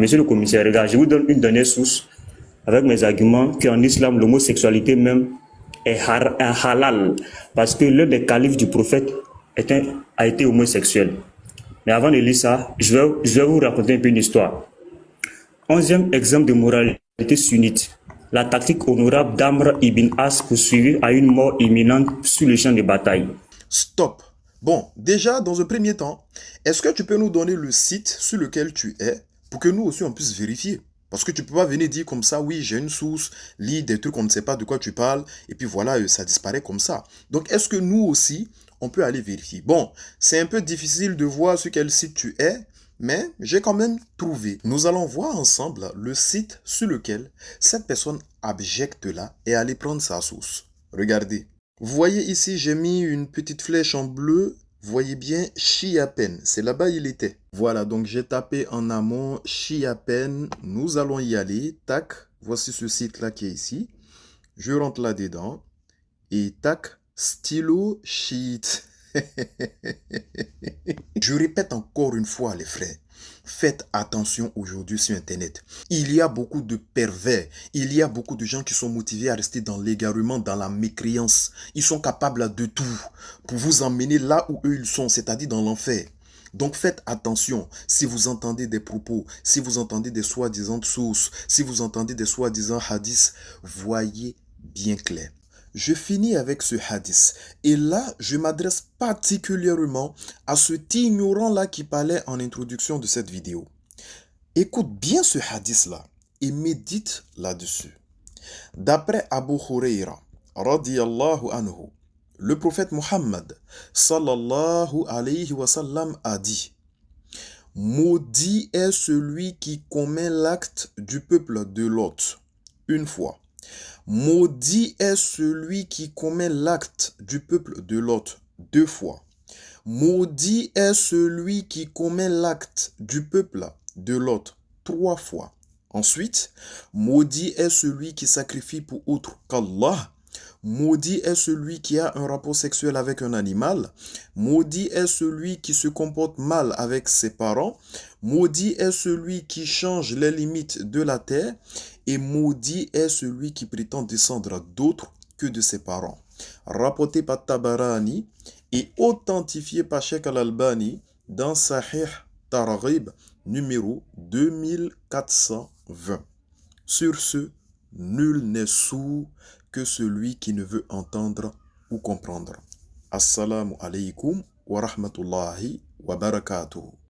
Monsieur le commissaire, regarde, je vous donne une dernière source avec mes arguments qu'en islam, l'homosexualité même est un halal parce que l'un des califes du prophète a été homosexuel. Mais avant de lire ça, je vais vous raconter un peu une histoire. 11e exemple de moralité sunnite. La tactique honorable d'Amr ibn As poursuivie à une mort imminente sur le champ de bataille. Stop. Bon, déjà, dans un premier temps, est-ce que tu peux nous donner le site sur lequel tu es pour que nous aussi on puisse vérifier? Parce que tu peux pas venir dire comme ça, oui, j'ai une source, lis des trucs, on ne sait pas de quoi tu parles, et puis voilà, ça disparaît comme ça. Donc, est-ce que nous aussi, on peut aller vérifier? Bon, c'est un peu difficile de voir sur quel site tu es, mais j'ai quand même trouvé. Nous allons voir ensemble le site sur lequel cette personne abjecte-là est allée prendre sa source. Regardez. Vous voyez ici, j'ai mis une petite flèche en bleu. Voyez bien, Chiapen. C'est là-bas il était. Voilà, donc j'ai tapé en amont Chiapen. Nous allons y aller. Tac. Voici ce site-là qui est ici. Je rentre là-dedans. Et tac. Stylo sheet. Je répète encore une fois, les frères. Faites attention aujourd'hui sur Internet. Il y a beaucoup de pervers. Il y a beaucoup de gens qui sont motivés à rester dans l'égarement, dans la mécréance. Ils sont capables de tout pour vous emmener là où eux ils sont, c'est-à-dire dans l'enfer. Donc faites attention si vous entendez des propos, si vous entendez des soi-disant sources, si vous entendez des soi-disant hadiths, voyez bien clair. Je finis avec ce hadith. Et là, je m'adresse particulièrement à cet ignorant-là qui parlait en introduction de cette vidéo. Écoute bien ce hadith-là et médite là-dessus. D'après Abu Huraira, radiyallahu anhu, le prophète Muhammad, sallallahu alayhi wa sallam, a dit: maudit est celui qui commet l'acte du peuple de Lot une fois. Maudit est celui qui commet l'acte du peuple de Lot deux fois. Maudit est celui qui commet l'acte du peuple de Lot trois fois. Ensuite, maudit est celui qui sacrifie pour autre qu'Allah. Maudit est celui qui a un rapport sexuel avec un animal. Maudit est celui qui se comporte mal avec ses parents. Maudit est celui qui change les limites de la terre. Et maudit est celui qui prétend descendre d'autres que de ses parents. Rapporté par Tabarani et authentifié par Sheikh Al-Albani dans Sahih Targhib numéro 2420. Sur ce, nul n'est sourd que celui qui ne veut entendre ou comprendre. Assalamu alaikum wa rahmatullahi wa barakatuh.